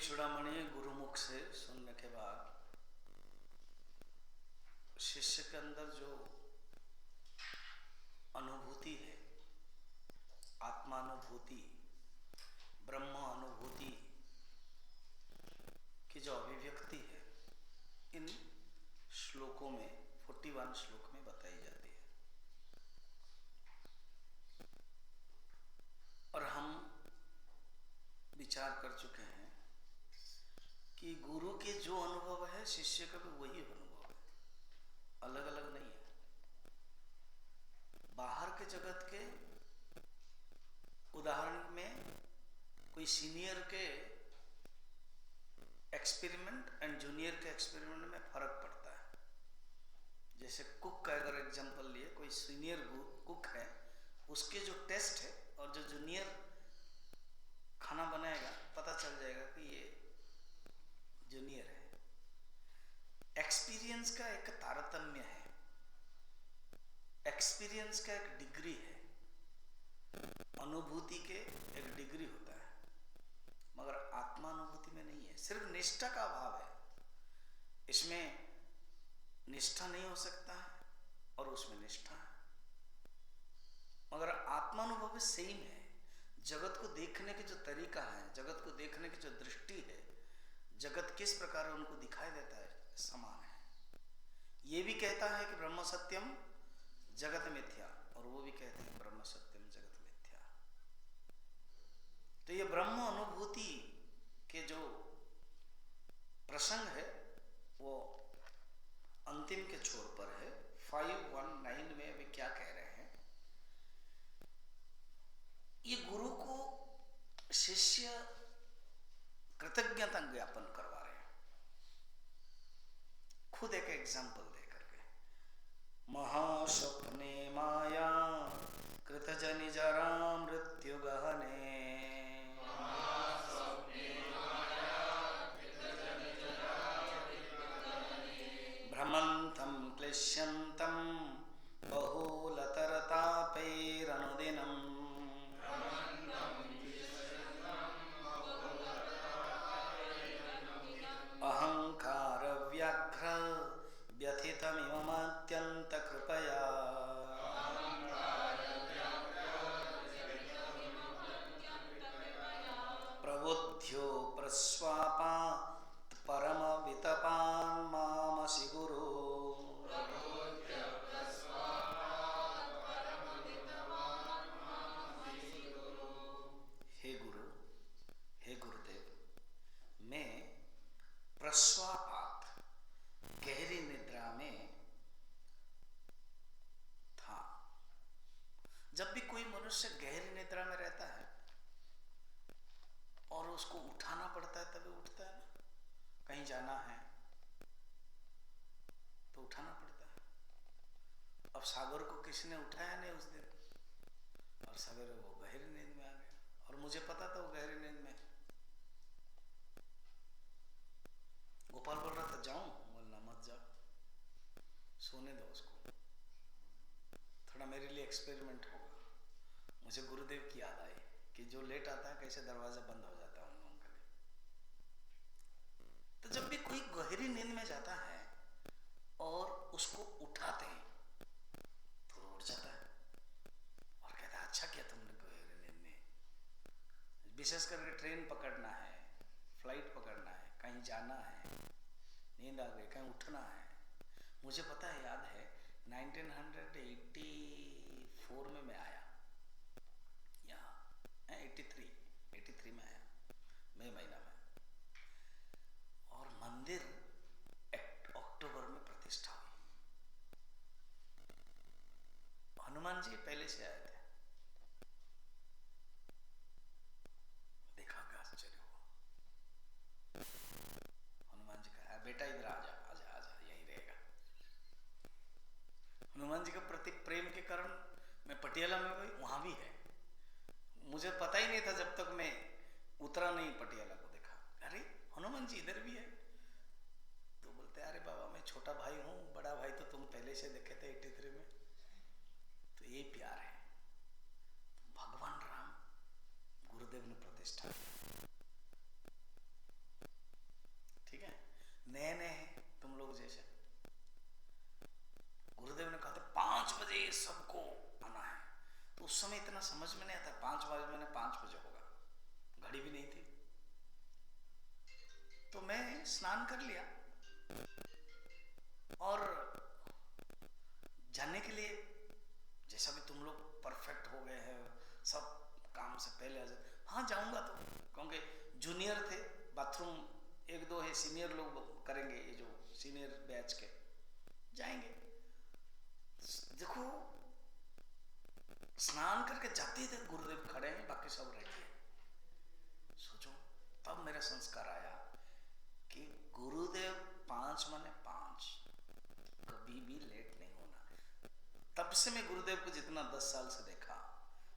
चूड़ामणि गुरुमुख से सुनने के बाद शिष्य के अंदर जो अनुभूति है, आत्मानुभूति, ब्रह्म अनुभूति की जो अभिव्यक्ति है, इन श्लोकों में 41 श्लोक में बताई जाती है। और हम विचार कर चुके हैं कि गुरु के जो अनुभव है शिष्य का भी वही अनुभव है, अलग अलग नहीं है। बाहर के जगत के उदाहरण में कोई सीनियर के एक्सपेरिमेंट एंड जूनियर के एक्सपेरिमेंट में फर्क पड़ता है। जैसे कुक का अगर एग्जांपल लिए, कोई सीनियर कुक है, उसके जो टेस्ट है और जो जूनियर खाना बनाएगा, पता चल जाएगा कि ये जूनियर है। एक्सपीरियंस का एक तारतम्य है, एक्सपीरियंस का एक डिग्री है, अनुभूति के एक डिग्री होता है, मगर आत्मानुभूति में नहीं है। सिर्फ निष्ठा का अभाव है, इसमें निष्ठा नहीं हो सकता है और उसमें निष्ठा है, मगर आत्मानुभव सेम है। जगत को देखने के जो तरीका है, जगत को देखने की जो दृष्टि है, जगत किस प्रकार उनको दिखाई देता है, समान है। ये भी कहता है कि ब्रह्म सत्यम जगत मिथ्या, और वो भी कहते हैं ब्रह्म सत्यम जगत मिथ्या। तो ये ब्रह्म अनुभूति के जो प्रसंग है वो अंतिम के छोर पर है। 519 में अभी क्या कह रहे हैं, ये गुरु को शिष्य कृतज्ञता ज्ञापन करवा रहे हैं, खुद एक एग्जाम्पल दे करके। महास्वप्ने माया कृतजनि जरा मृत्यु गहने, भ्रमन्तं क्लिश्यन्तं बहुलतरतापैरनुदिनम्, अहंकार व्याघ्र व्यथितमिमत्यंत कृपया, प्रबुद्ध्यो प्रस्वापात् परम वितपान् मामसि गुरु, हे गुरु, हे गुरुदेव, मैं प्रस्वापात गहरी निद्रा में था। जब भी कोई मनुष्य गहरी निद्रा में रहता है और उसको उठाना पड़ता है तभी उठता है ना, कहीं जाना है तो उठाना पड़ता है। अब सागर को किसी ने उठाया नहीं उस दिन, और सवेरे वो गहरी नींद में आ गया, और मुझे पता था वो गहरी नींद में। गोपाल बोल रहा था जाऊं, बोलना मत जाओ, सोने दो उसको, थोड़ा मेरे लिए एक्सपेरिमेंट होगा। मुझे गुरुदेव की याद आई कि जो लेट आता है कैसे दरवाजा बंद हो जाता है उन लोगों के लिए। तो जब भी कोई गहरी नींद में जाता है और उसको उठाते हैं तो उठ जाता है और कहता है अच्छा किया तुमने गहरी नींद में। विशेष करके ट्रेन पकड़ना है, फ्लाइट पकड़ना है, कहीं जाना है, नींद आ गई, कहीं उठना है। मुझे पता है, याद है 1984 में मैं आया यहाँ, 83 में आया, मई महीना में, और मंदिर अक्टूबर में प्रतिष्ठा हुई। हनुमान जी पहले से आए थे, देखा क्या आश्चर्य हुआ। हनुमान जी कहा बेटा इधर आजा आजा आजा, यही रहेगा। हनुमान जी के प्रति प्रेम के कारण मैं पटियाला में गई, वहां भी है। मुझे पता ही नहीं था जब तक मैं उतरा नहीं, पटियाला को देखा, अरे हनुमान जी इधर भी है। तो बोलते अरे बाबा मैं छोटा भाई हूँ, बड़ा भाई तो तुम पहले से देखे थे 83 में। तो ये प्यार है। भगवान राम गुरुदेव ने प्रतिष्ठा की। सबको आना है। तो उस समय इतना समझ में नहीं आता, 5 बजे, मैंने 5 बजे होगा, घड़ी भी नहीं थी। तो मैं स्नान कर लिया और जाने के लिए, जैसा भी तुम लोग परफेक्ट हो गए हैं सब काम से पहले आ जाए, हाँ जाऊंगा तो, क्योंकि जूनियर थे, बाथरूम 1-2 है, सीनियर लोग करेंगे, ये जो सीनियर बैच के जाएंगे। देखो स्नान करके जाते ही थे, गुरुदेव खड़े हैं, बाकी सब रहते हैं। सोचो तब मेरा संस्कार आया कि गुरुदेव 5 माने 5, कभी भी लेट नहीं होना। तब से मैं गुरुदेव को जितना 10 साल से देखा,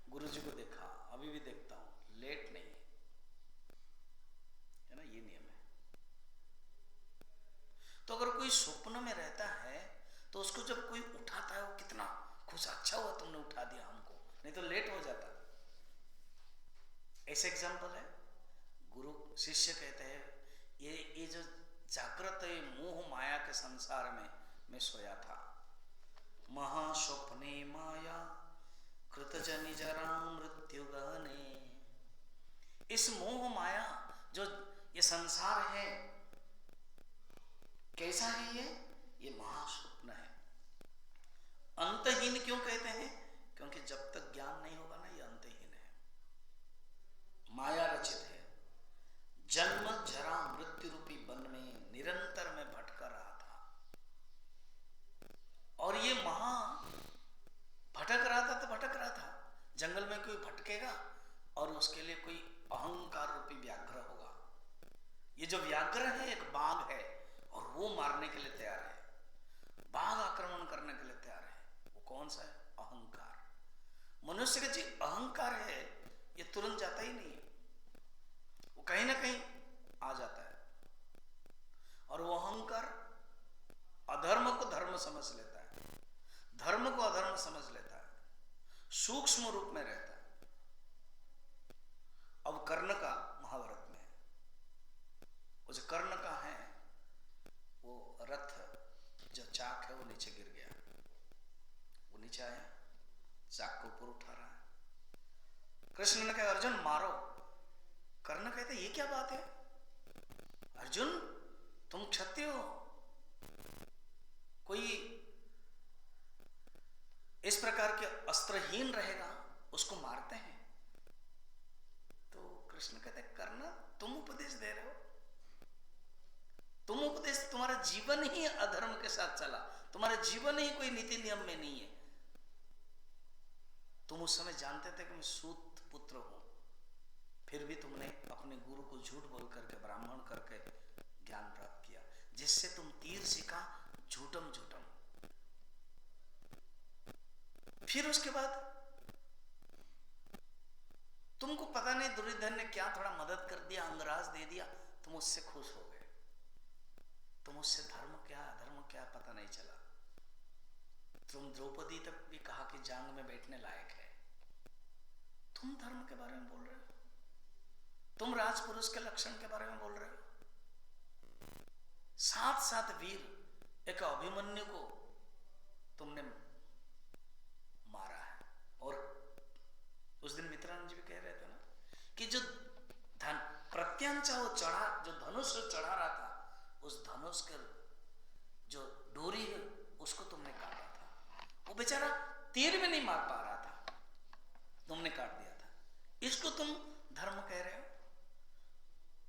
गुरुजी को देखा, अभी भी देखता हूं, लेट नहीं है ना, ये नियम है। तो अगर कोई स्वप्न में रहता है तो उसको जब कोई उठाता है, वो कितना खुश, अच्छा हुआ तुमने उठा दिया हमको, नहीं तो लेट हो जाता। ऐसे एग्जाम्पल है, गुरु शिष्य कहते हैं ये जो जागृत है मोह माया के संसार में मैं सोया था, महास्वप्ने माया कृतजनि जरा मृत्यु गहने। इस मोह माया जो ये संसार है, कैसा है ये महास्वप्न है। अंतहीन क्यों कहते हैं? क्योंकि जब तक ज्ञान नहीं होगा ना, ये अंतहीन है, माया रचित है। जन्म जरा मृत्यु रूपी वन में निरंतर में भटका रहा था, और ये महा भटक रहा था, तो भटक रहा था। जंगल में कोई भटकेगा और उसके लिए कोई अहंकार रूपी व्याघ्र होगा। ये जो व्याघ्र है एक बाघ है, और वो मारने के लिए तैयार है, बाघ आक्रमण करने के लिए तैयार है। वो कौन सा है? अहंकार। मनुष्य का जो अहंकार है ये तुरंत जाता ही नहीं है, वो कहीं ना कहीं आ जाता है, और वो अहंकार अधर्म को धर्म समझ लेता है, धर्म को अधर्म समझ लेता है, सूक्ष्म रूप में रहता है। अब कर्ण का महाभारत में, वो जो कर्ण का है, वो रथ जो चाक है वो नीचे गिर गया, वो नीचे आया, चाक को ऊपर उठा रहा है। कृष्ण ने कहा अर्जुन मारो। कर्ण कहते ये क्या बात है अर्जुन, तुम क्षत्रिय हो, कोई इस प्रकार के अस्त्रहीन रहेगा उसको मारते हैं। तो कृष्ण कहते कर्ण तुम उपदेश दे रहे हो, तुम उपदेश, तुम्हारा जीवन ही अधर्म के साथ चला, तुम्हारा जीवन ही कोई नीति नियम में नहीं है। तुम उस समय जानते थे कि मैं सूत पुत्र हूं, फिर भी तुमने अपने गुरु को झूठ बोल करके, ब्राह्मण करके ज्ञान प्राप्त किया, जिससे तुम तीर सीखा झूठम झूठम। फिर उसके बाद तुमको पता नहीं दुर्योधन ने क्या थोड़ा मदद कर दिया, अंगराज दे दिया, तुम उससे खुश हो गए, तुम उससे धर्म क्या अधर्म क्या पता नहीं चला। तुम द्रौपदी तक भी कहा कि जांग में बैठने लायक है, तुम धर्म के बारे में बोल रहे हो, तुम राजपुरुष के लक्षण के बारे में बोल रहे हो। 7 वीर एक अभिमन्यु को तुमने मारा है। और उस दिन मित्रानंद जी भी कह रहे थे ना कि जो प्रत्यांचा वो चढ़ा, जो धनुष चढ़ा रहा था, उस धनुष के जो डोरी है उसको तुमने काटा था, वो बेचारा तीर में नहीं मार पा रहा था, तुमने काट दिया था। इसको तुम धर्म कह रहे हो।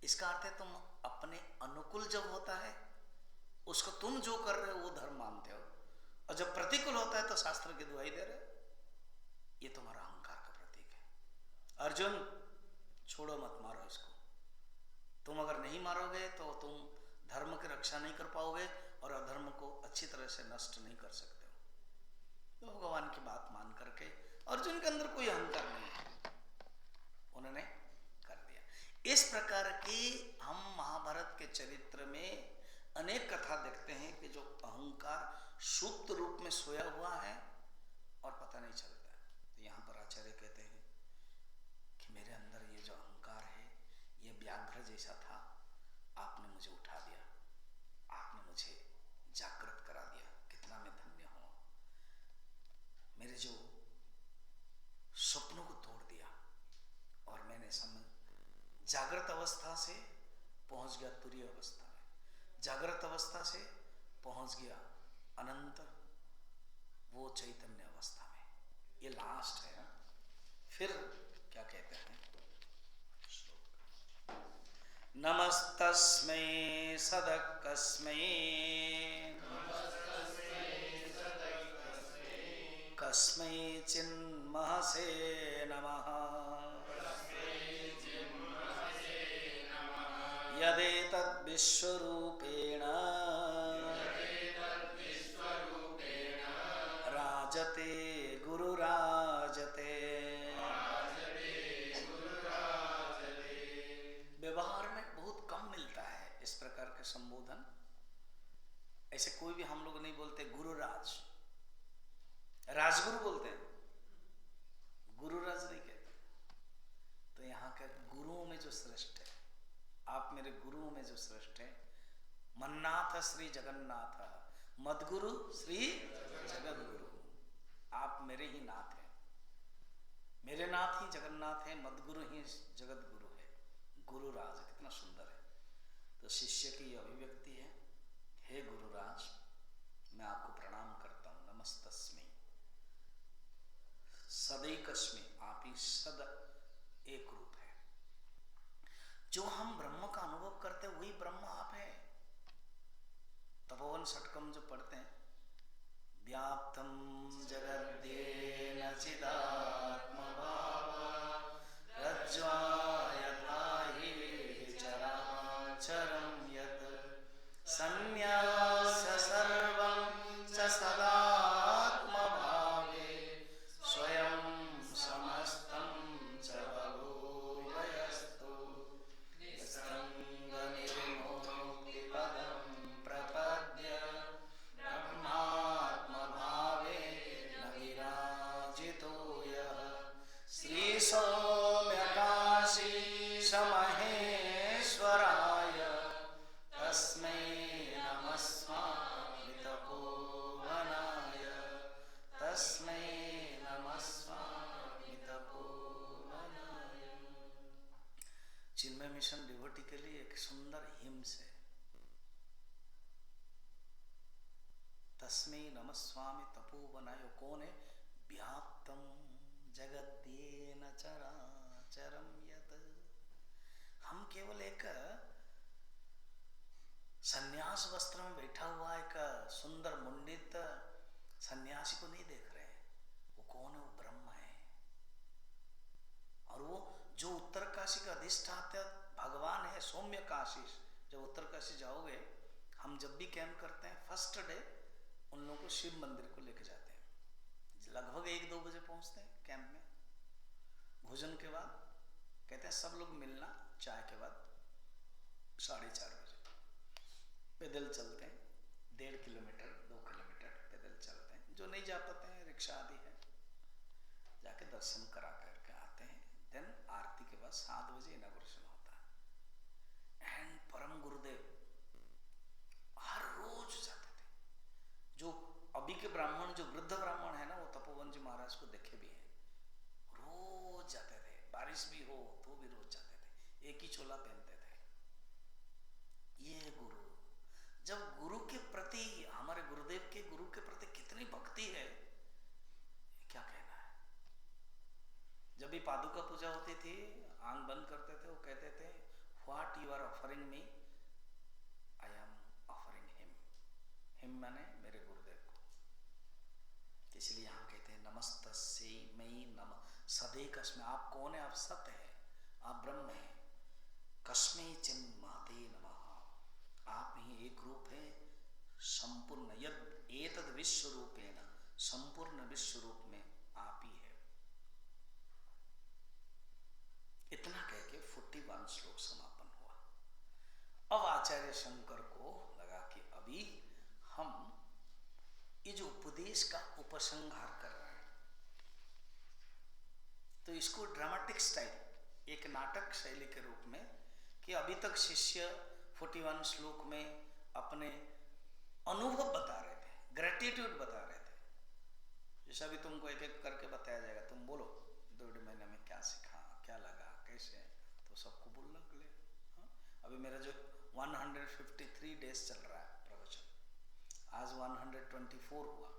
इसका अर्थ है तुम अपने अनुकूल जब होता है उसको तुम जो कर रहे हो वो धर्म मानते हो, और जब प्रतिकूल होता है तो शास्त्र की दुहाई दे रहे हो। ये तुम्हारा अहंकार का प्रतीक है। अर्जुन छोड़ो मत, मारो इसको। तुम अगर नहीं मारोगे तो तुम धर्म की रक्षा नहीं कर पाओगे और अधर्म को अच्छी तरह से नष्ट नहीं कर सकते हो। तो भगवान की बात मान करके, अर्जुन के अंदर कोई अहंकार नहीं है, उन्होंने कर दिया। इस प्रकार की हम महाभारत के चरित्र में अनेक कथा देखते हैं कि जो अहंकार सुप्त रूप में सोया हुआ है और पता नहीं चलता है। तो यहाँ पर आचार्य कहते हैं कि मेरे अंदर ये जो अहंकार है ये व्याघ्र जैसा था, आपने मुझे उठा दिया, आपने मुझे जागृत करा दिया, कितना मैं धन्य हूँ। जागृत अवस्था से पहुंच गया तुरीय अवस्था में, जागृत अवस्था से पहुंच गया अनंत वो चैतन्य अवस्था में। ये लास्ट है। फिर क्या कहते हैं, नमस्तस्मै सदकस्मै कस्मै चिन्महसे नमः यदेतद् विश्वरूपेण राजते गुरुराजते। व्यवहार में बहुत कम मिलता है इस प्रकार के संबोधन। ऐसे कोई भी हम लोग नहीं बोलते गुरुराज, राजगुरु बोलते हैं, गुरुराज नहीं कहते। तो यहाँ के गुरुओं में जो श्रेष्ठ है, आप मेरे गुरुओं में जो श्रेष्ठ है, मन्नाथ श्री जगन्नाथ मदगुरु श्री जगद्गुरु, आप मेरे ही नाथ हैं, मेरे नाथ ही जगन्नाथ है, मदगुरु ही जगद्गुरु है, गुरुराज। कितना सुंदर है। तो शिष्य की अभिव्यक्ति है, हे गुरुराज मैं आपको प्रणाम करता हूं, नमस्तस्मै सदैकस्मै, आप ही सद एक रूप है। जो हम ब्रह्म का अनुभव करते हैं वही ब्रह्म आप है। तपोवन षटकम जो पढ़ते हैं, व्याप्तम जगद्देन चिदात्मभाव रज्ज्वा हि चराचरं यत् संन्यास्य सर्वं च सदात्मभावे स्वयं समस्तं च बभूवयस्तु निर्मुक्तिपदं प्रपद्य ब्रह्मात्मभावे न विराजितो यः श्रीसौम्यकाशीशमहेश्वराय तस्मै नमस्वामि तपोवनाय, तस्मै नमस्वामि तपोवनाय। चिन्मय मिशन डिवोटी के लिए एक सुंदर हिम्स है, तस्मै नमस्वामि तपोवनाय। कौन है? व्याप्तम जगद्देन चराचरं यत्। हम केवल एक सन्यास वस्त्र में बैठा हुआ एक सुंदर मुंडित सन्यासी को नहीं देख रहे हैं। वो कौन है? वो ब्रह्म है। और वो जो उत्तरकाशी का अधिष्ठाता भगवान है, सौम्य काशी। जब उत्तरकाशी जाओगे, हम जब भी कैंप करते हैं, फर्स्ट डे उन लोगों को शिव मंदिर को लेके जाते हैं। लगभग 1-2 बजे पहुंचते हैं कैंप में। भोजन के बाद कहते हैं सब लोग मिलना, चाय के बाद 4:30 बजे पैदल चलते हैं। 1.5 किलोमीटर 2 किलोमीटर पैदल चलते हैं। जो नहीं जा पाते हैं, रिक्शा आदि है, जाके दर्शन करा करके आते हैं। देन आरती के बाद 7 बजे इनॉग्रेशन होता है। एंड परम गुरुदेव हर रोज जाते थे। जो अभी के ब्राह्मण, जो वृद्ध ब्राह्मण है ना, वो तपोवन जी महाराज को देखे भी हैं, रोज जाते थे। बारिश भी हो तो भी रोज जाते थे, एक ही चोला पहनते थे। ये गुरु। जब गुरु के प्रति, हमारे गुरुदेव के गुरु के प्रति कितनी भक्ति है, क्या कहना है। जब भी पादुका पूजा होती थी, आंख बंद करते थे, वो कहते थे what you are offering me, I am offering him. Him माने मेरे गुरुदेव को। इसलिए यहां कहते हैं नमस्तस्यै मयि नमः सदैकस्मै। आप कौन है? आप सत्य है, आप ब्रह्म है। कस्मै चिन्महते नमः, आप ही एक रूप है, संपूर्ण यद एतद् विश्व रूपेण, संपूर्ण विश्व रूप में आप ही है। इतना कह के 41 श्लोक समापन हुआ। अब आचार्य शंकर को लगा कि अभी हम ये जो उपदेश का उपसंहार कर रहे हैं, तो इसको ड्रामेटिक स्टाइल, एक नाटक शैली के रूप में, कि अभी तक शिष्य 41 श्लोक में अपने अनुभव बता रहे थे, ग्रेटिट्यूड बता रहे थे। जैसा भी तुमको एक एक करके बताया जाएगा, तुम बोलो 2 महीने में क्या सीखा, क्या लगा, कैसे, तो सबको बोलना क्लियर। हाँ? अभी मेरा जो 153 डेज चल रहा है प्रवचन, आज 124 हुआ,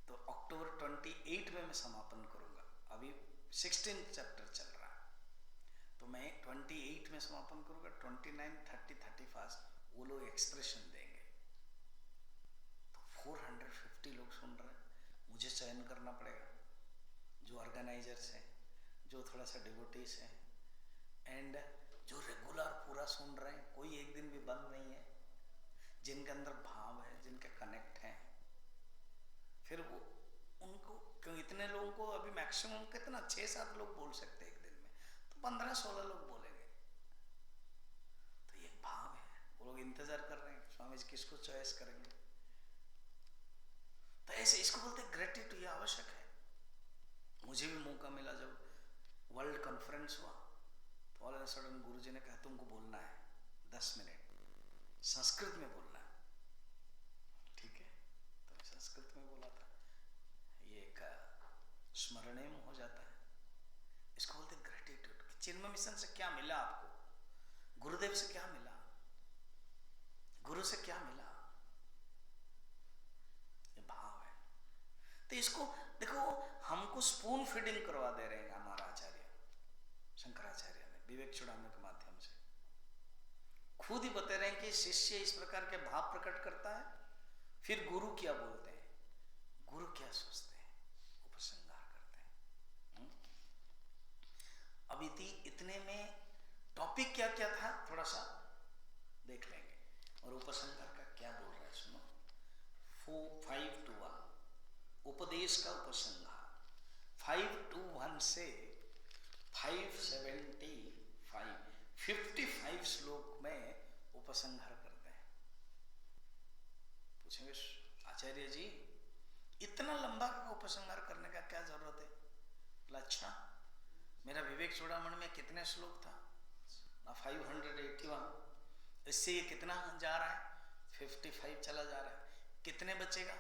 तो अक्टूबर 28 में मैं समापन करूंगा। अभी 16 चैप्टर चल रहा है, तो मैं 28 में समापन करूंगा। 29, 30, 31 वो लोग एक्सप्रेशन देंगे, तो 450 लोग सुन रहे हैं। मुझे चयन करना पड़ेगा जो ऑर्गेनाइजर्स हैं, जो थोड़ा सा डिवोटीज हैं, एंड जो रेगुलर पूरा सुन रहे हैं, कोई एक दिन भी बंद नहीं है, जिनके अंदर भाव है, जिनके कनेक्ट हैं। फिर वो उनको क्यों, इतने लोगों को अभी मैक्सिमम कितना 6-7 लोग बोल सकते हैं एक दिन में, तो 15-16 लोग बोलेंगे। तो ये भाव है, वो लोग इंतजार कर रहे हैं स्वामी जी किसको चॉइस करेंगे। तो ऐसे इसको बोलते ग्रेटिट्यूड, ये आवश्यक है। मुझे भी मौका मिला जब वर्ल्ड कॉन्फ्रेंस हुआ, तो ऑल ऑफ अ सडन गुरु जी ने कहा तुमको बोलना है 10 मिनट संस्कृत में बोलना है। ठीक है, तो मैं संस्कृत में बोला था। ये एक स्मरणीय हो जाता है, इसको बोलते ग्रेटिट्यूड। चिन्मय मिशन से क्या मिला आपको, गुरुदेव से क्या मिला, गुरु से क्या मिला, ये भाव है। तो इसको देखो, हमको स्पून फीडिंग करवा दे रहे हैं हमारा आचार्य शंकराचार्य ने विवेक चूड़ामणि के माध्यम से। खुद ही बता रहे हैं कि शिष्य इस प्रकार के भाव प्रकट करता है, फिर गुरु क्या बोलते हैं, गुरु क्या सोचते हैं, उपसंहार करते हैं। अभी इतने में टॉपिक क्या क्या था थोड़ा सा देख लेंगे, और उपसंहार का क्या बोल रहा है सुनो। 5 to 1 उपदेश का उपसंहार। 5 to 1 से 55 श्लोक में उपसंहार करते हैं। पूछेंगे आचार्य जी इतना लंबा उपसंहार करने का क्या जरूरत है। अच्छा, मेरा विवेक चूड़ामणि में कितने श्लोक था, 581, इससे ये कितना जा रहा है, 55 चला जा रहा है, कितने बचेगा,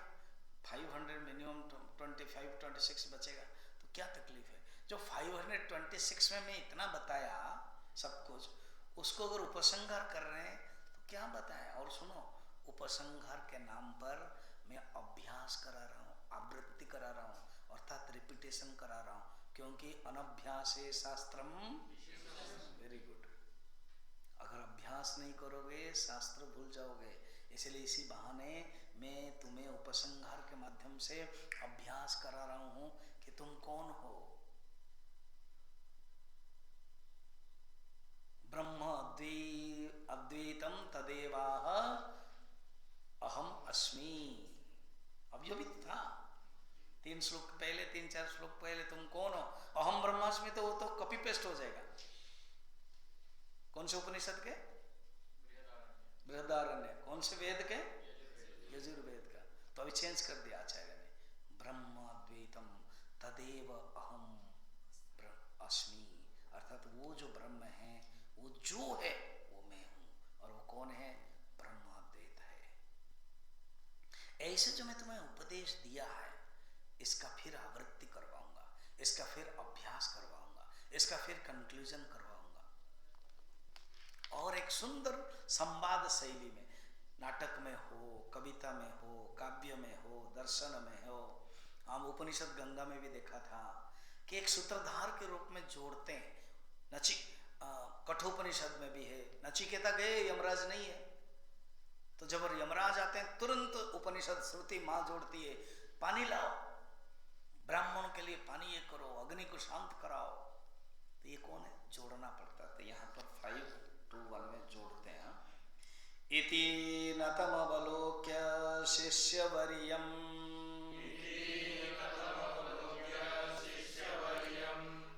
500 मिनिमम 25-26 बचेगा। तो क्या तकलीफ है, जो 526 में मैं इतना बताया सब कुछ, उसको अगर उपसंहार कर रहे हैं तो क्या बताएं। और सुनो, उपसंहार के नाम पर मैं अभ्यास करा रहा हूँ, आवृत्ति करा रहा हूँ, अर्थात रिपीटेशन करा रहा हूँ, क्योंकि अनभ्यासे शास्त्रम। Very good. अगर अभ्यास नहीं करोगे शास्त्र भूल जाओगे, इसलिए इसी बहाने मैं तुम्हें उपसंहार के माध्यम से अभ्यास करा रहा हूं कि तुम कौन हो। ब्रह्म अद्वैतम तदेवाह अहम अस्मि। अव्यभित था 3 श्लोक पहले, 3-4 श्लोक पहले तुम कौन हो, अहम ब्रह्मास्मि, तो वो तो कॉपी पेस्ट हो जाएगा। कौन से उपनिषद के, बृहदारण्य। कौन से वेद के, यजुर्वेद का। तो अभी चेंज कर दिया आचार्य ने, ब्रह्म अद्वैतम तदेव अहम अस्मि, अर्थात वो जो ब्रह्म है, वो जो है वो मैं हूं। और वो कौन है, ब्रह्म अद्वैत है। ऐसे जो मैं तुम्हें उपदेश दिया है, इसका फिर आवृत्ति करवाऊंगा, इसका फिर अभ्यास करवाऊंगा, इसका फिर कंक्लूजन करवाऊंगा। और एक सुंदर संवाद शैली में, नाटक में हो, कविता में हो, काव्य में हो, दर्शन में हो। हम उपनिषद गंगा में भी देखा था कि एक सूत्रधार के रूप में जोड़ते हैं। कठोपनिषद में भी है, नचिकेता गए, यमराज नहीं है, तो जब यमराज आते हैं तुरंत उपनिषद श्रुति मां जोड़ती है, पानी लाओ, ब्राह्मण के लिए पानी ये करो, अग्नि को शांत कराओ। तो ये कौन है, जोड़ना पड़ता है। तो यहाँ पर 5 to 1 में जोड़ते हैं। इति नतमवलोक्य शिष्यवर्यम्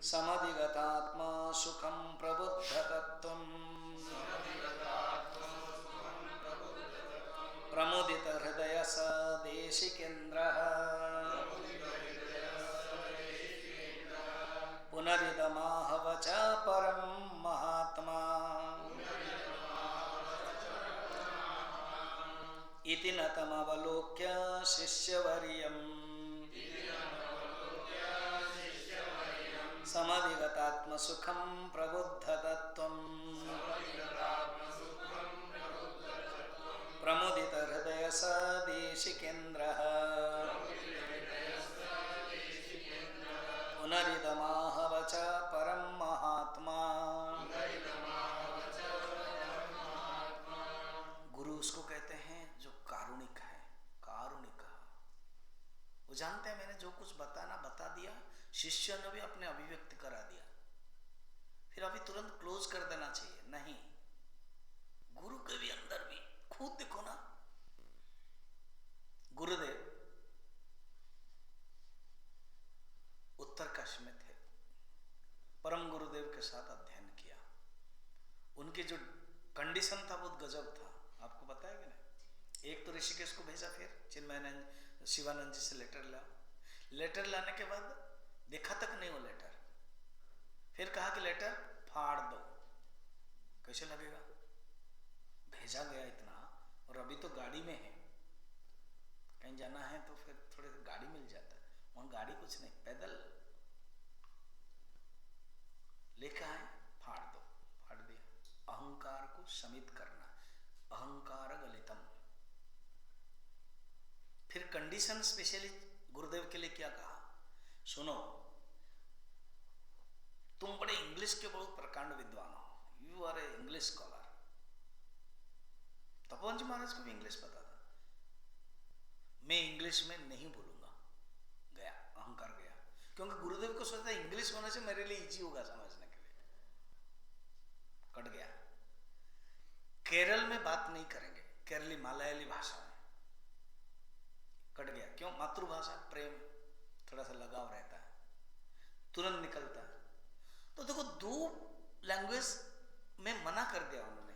समधिगतात्मा सुखं प्रबुद्धतत्त्वम् प्रमुदित हृदय स देशिकेन्द्रः पुनरिदमाह वच परं महात्मा इति नतमवलोक्य शिष्यवर्यम् समधिगतात्मसुखं प्रबुद्धतत्त्वम् सदेशिकेन्द्रः पुनरिदमाह वच परम महात्मा। गुरु उसको कहते हैं जो कारुणिक है, कारुणिक। वो जानते हैं मैंने जो कुछ बताना बता दिया, शिष्य ने भी अपने अभिव्यक्ति करा दिया, फिर अभी तुरंत क्लोज कर देना चाहिए, नहीं। गुरु के भी अंदर भी खुद देखो ना, गुरुदेव उत्तरकाशी में थे, परम गुरुदेव के साथ अध्ययन किया। उनकी जो कंडीशन था बहुत गजब था, आपको पता है कि नहीं? एक तो ऋषिकेश को भेजा, फिर चिन्मयानंद शिवानंद जी से लेटर लाओ। लेटर लाने के बाद देखा तक नहीं वो लेटर, फिर कहा कि लेटर फाड़ दो। कैसे लगेगा? भेजा गया इतना, और अभी तो गाड़ी में है, कहीं जाना है तो फिर थोड़े गाड़ी मिल जाता है, वहां गाड़ी कुछ नहीं, पैदल लिखा है फाड़ दो, फाड़ दिया। अहंकार को शमित करना, अहंकार गलितम। फिर कंडीशन स्पेशली गुरुदेव के लिए क्या कहा, सुनो तुम बड़े इंग्लिश के बहुत प्रकांड विद्वान हो, you are a English scholar. Tapovan ji Maharaj को भी इंग्लिश पता था, मैं इंग्लिश में नहीं बोलूंगा। गया, अहंकार गया, क्योंकि गुरुदेव को सोचता इंग्लिश होने से मेरे लिए इजी होगा समझने के लिए। कट गया। केरल में बात नहीं करेंगे, केरली मलयाली भाषा में। कट गया, क्यों? मातृभाषा, प्रेम, थोड़ा सा लगाव रहता है, तुरंत निकलता है। तो देखो, दो लैंग्वेज में मना कर दिया उन्होंने,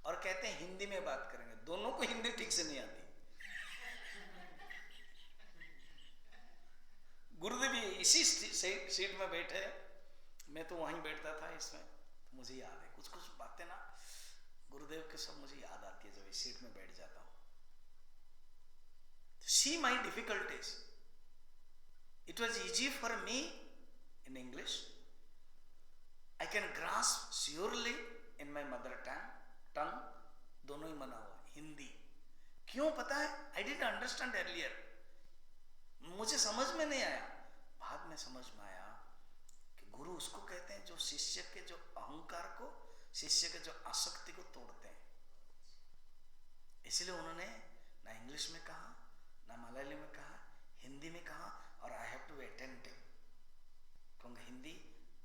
और कहते हैं हिंदी में बात करेंगे। दोनों को हिंदी ठीक से नहीं आती। गुरुदेव इसी सीट में बैठे, मैं तो वहीं बैठता था इसमें, तो मुझे याद है कुछ कुछ बातें ना गुरुदेव के सब मुझे याद आती है जब इस सीट में बैठ जाता हूं। See my difficulties. It was easy for me in English. I can grasp surely in my mother tongue. दोनों ही मना हुआ। हिंदी क्यों पता है? I didn't understand earlier. मुझे समझ में नहीं आया, बाद में समझ में आया कि गुरु उसको कहते हैं जो शिष्य के जो अहंकार को, शिष्य के जो आसक्ति को तोड़ते हैं। इसलिए उन्होंने ना इंग्लिश में कहा, ना मलयाली में कहा, हिंदी में कहा, और I have to be attentive, क्योंकि हिंदी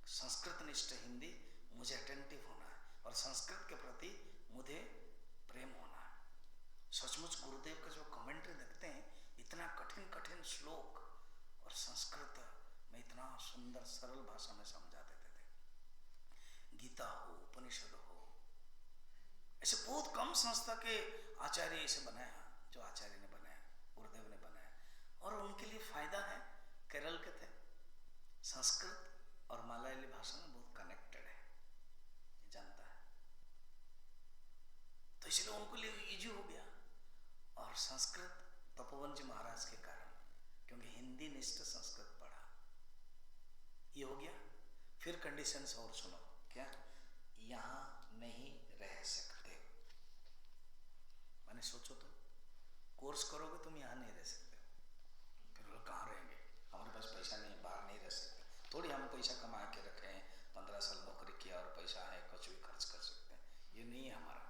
संस्कृत निष्ठ हिंदी, मुझे अटेंटिव होना है, और संस्कृत के प्रति मुझे प्रेम होना है। सचमुच गुरुदेव का जो कमेंट्री देखते हैं, इतना कठिन कठिन श्लोक और संस्कृत में इतना सुंदर सरल भाषा में समझा देते थे। गीता हो, उपनिषद हो, ऐसे बहुत कम संस्था के आचार्य ऐसे बनाया, जो आचार्य ने बनाया, गुरुदेव ने बनाया, और उनके लिए फायदा है। केरल के थे, संस्कृत और मलयाली भाषा में बहुत कनेक्टेड है, जानता है, तो इसलिए उनके लिए इजी हो गया। और संस्कृत तपोवन जी महाराज के कारण, क्योंकि हिंदी निष्ठ संस्कृत पढ़ा, ये हो गया। फिर कंडीशंस और सुनो, क्या? यहां नहीं रह सकते। मैंने सोचो तो कोर्स करोगे तुम यहां नहीं रह सकते, फिर कहां रहेंगे? हमारे पास पैसा नहीं, बाहर नहीं रह सकते। थोड़ी हम पैसा कमा के रखे हैं, 15 साल नौकरी किया और पैसा है, कुछ भी खर्च कर सकते हैं, ये नहीं है हमारा।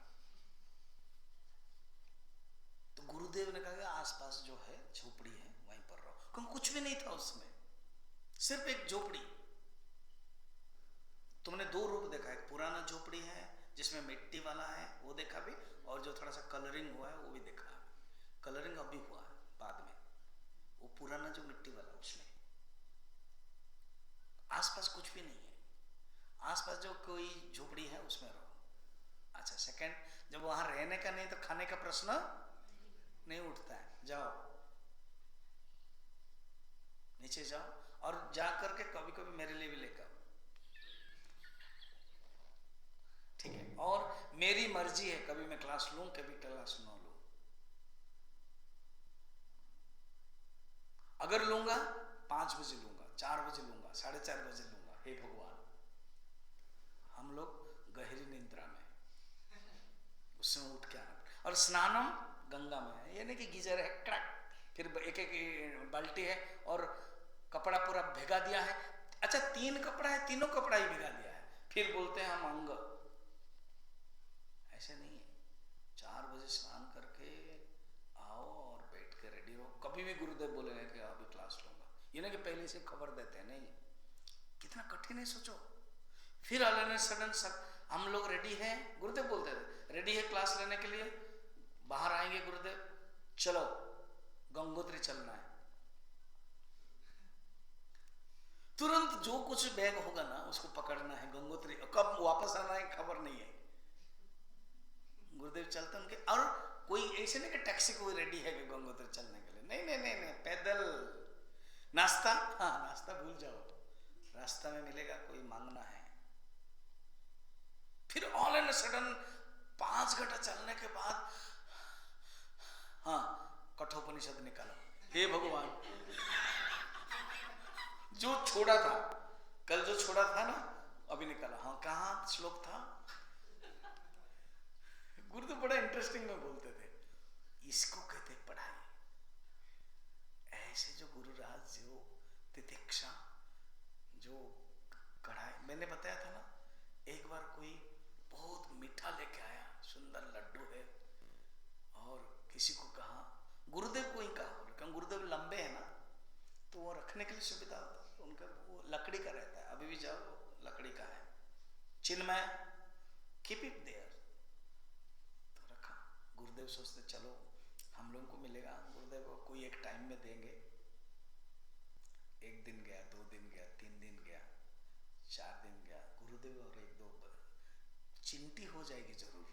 तो गुरुदेव ने कहा कि आसपास जो है झोपड़ी है, वहीं पर रहो, क्योंकि कुछ भी नहीं था उसमें, सिर्फ एक झोपड़ी। तुमने दो रूप देखा, एक पुराना झोपड़ी है जिसमें मिट्टी वाला है, वो देखा भी, और जो थोड़ा सा कलरिंग हुआ है वो भी देखा। कलरिंग अभी हुआ है बाद में, वो पुराना जो मिट्टी वाला, उसमें आसपास कुछ भी नहीं है। आसपास जो कोई झोपड़ी है उसमें रहो। अच्छा, सेकंड, जब वहां रहने का नहीं तो खाने का प्रश्न नहीं उठता है। जाओ नीचे जाओ, और जा करके कभी कभी मेरे लिए भी लेकर, ठीक है? और मेरी मर्जी है, कभी मैं क्लास लूं, कभी क्लास न लूं। अगर लूंगा 5 बजे लूंगा, 4 बजे लूंगा, 4:30 बजे लूंगा। हे भगवान, हम लोग गहरी निद्रा में, उसमें उठ के आना। और स्नानम गंगा में है, ये नहीं कि गीजर है क्रैक, फिर एक एक बाल्टी है और कपड़ा पूरा भिगा दिया है। अच्छा 3 कपड़ा है, तीनों कपड़ा ही भिगा दिया है, फिर बोलते हैं हम अंग। ऐसे नहीं है। 4 बजे स्नान करके आओ और बैठ के रेडी रहो। कभी भी गुरुदेव बोलेंगे कि अभी क्लास लूंगा, ये नहीं कि पहले से खबर देते हैं, नहीं। कितना कठिन है सोचो। फिर ऑल ऑफ सडन हम लोग रेडी हैं, गुरुदेव बोलते थे रेडी है क्लास लेने के लिए, बाहर आएंगे गुरुदेव, चलो गंगोत्री चलना है। तुरंत जो कुछ बैग होगा ना उसको पकड़ना है, गंगोत्री। कब वापस आना है खबर नहीं है। गुरुदेव चलते उनके, और कोई ऐसे नहीं कि टैक्सी कोई रेडी है कि गंगोत्री चलने के लिए, नहीं नहीं नहीं नहीं, पैदल। नाश्ता, हाँ नाश्ता भूल जाओ, रास्ता में मिलेगा, कोई मांगना है। फिर ऑल एंड सडन 5 घंटा चलने के बाद, हाँ कठोपनिषद निकालो, हे भगवान जो छोड़ा था कल, जो छोड़ा था ना अभी निकाला। हाँ कहाँ श्लोक था? गुरु तो बड़ा इंटरेस्टिंग में बोलते थे, इसको कहते पढ़ाई। ऐसे जो गुरुराज, जो तितिक्षा, जो कढ़ाई, मैंने बताया था ना, एक बार कोई बहुत मीठा लेके आया, सुंदर लड्डू है, और किसी को कहा, गुरुदेव को ही कहा, लेकिन गुरुदेव लंबे है ना तो वो रखने के लिए सुविधा होता है, तो उनका वो लकड़ी का रहता है, अभी भी जाओ लकड़ी का है, चिन्मय कीप इट देयर। तो रखा। गुरुदेव सोचते चलो हम लोगों को मिलेगा, गुरुदेव को कोई एक टाइम में देंगे। 1 दिन गया, 2 दिन गया, 3 दिन गया, 4 दिन गया, गुरुदेव और 1-2 चिंटी हो जाएगी जरूर,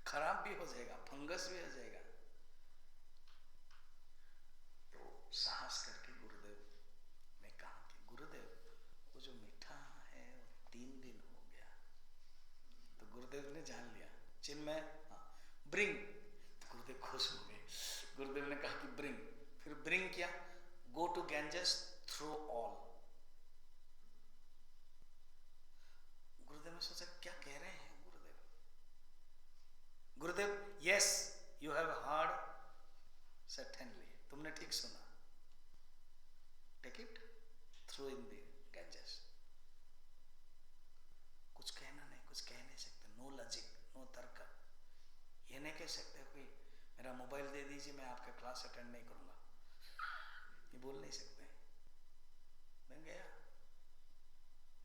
खराब भी हो जाएगा, फंगस भी हो जाएगा। तो साहस करके गुरुदेव ने कहा कि गुरुदेव वो जो मीठा है 3 दिन हो गया। तो गुरुदेव ने जान लिया, चिन्मय हाँ ब्रिंग। तो गुरुदेव खुश हो गए। गुरुदेव ने कहा कि ब्रिंग, फिर ब्रिंग किया, go to Ganges throw all. Gurudev ने सोचा क्या कह रहे हैं Gurudev. Gurudev yes you have heard certainly, तुमने ठीक सुना, take it throw in the Ganges. कुछ कहना नहीं, कुछ कह नहीं सकते, नो लॉजिक, नो तर्क। ये नहीं कह सकते कोई मेरा मोबाइल दे दीजिए मैं आपका क्लास अटेंड नहीं करूंगा, ये बोल नहीं सकते। मैं गया,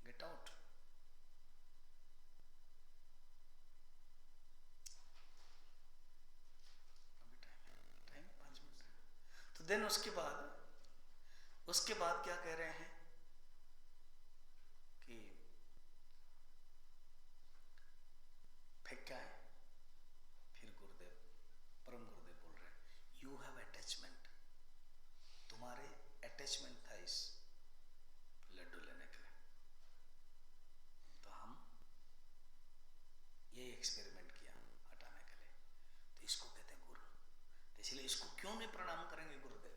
गेट आउट। Time 5 minute. तो देन उसके बाद क्या कह रहे हैं कि फेंक क्या है। फिर गुरुदेव, परम गुरुदेव बोल रहे हैं यू हैव अटैचमेंट, तुम्हारे अटैचमेंट था इस लड्डू लेने के लिए, तो हम ये एक्सपेरिमेंट किया हटाने के लिए, तो इसको कहते हैं गुरु। तो इसलिए इसको क्यों नहीं प्रणाम करेंगे गुरुदेव,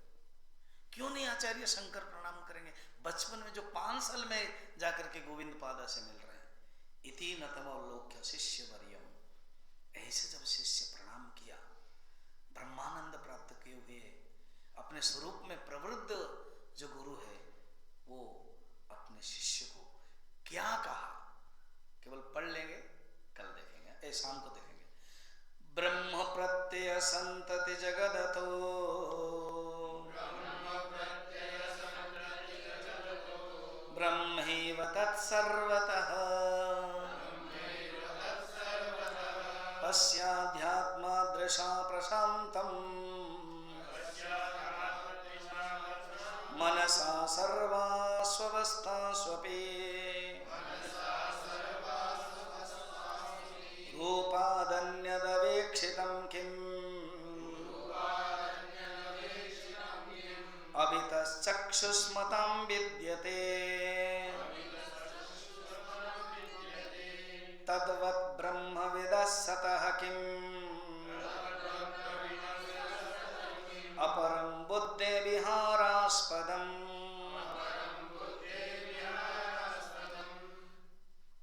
क्यों नहीं आचार्य शंकर प्रणाम करेंगे। बचपन में जो 5 साल में जाकर के गोविंद पादा से मिल रहे हैं, इति नतमोलोक्य शिष्य वर्यम, ऐसे जब शिष्य प्रणाम किया, ब्रह्मानंद प्राप्त किए हुए अपने स्वरूप में प्रवृद्ध जो गुरु है, वो अपने शिष्य को क्या कहा, केवल पढ़ लेंगे, कल देखेंगे, शाम को देखेंगे। ब्रह्म प्रत्यय संतति जगदतो, ब्रह्मैव तत्सर्वतः, पश्याध्यात्मादृशा प्रशान्तम्, मनसा सर्वास्वस्थास्वपि, रूपादन्यदवेक्षितं किम्, अभितश्चक्षुष्मतां विद्यते, तद्वत् ब्रह्मविदः सतः किम्, अपरं बुद्धे विहारास्पदम्।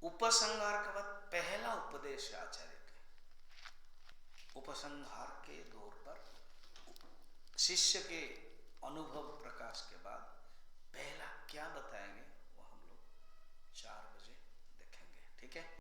उपसंहार का बाद पहला उपदेश आचार्य के, उपसंहार के दौर पर शिष्य के अनुभव प्रकाश के बाद पहला क्या बताएंगे वो हम लोग 4 बजे देखेंगे। ठीक है।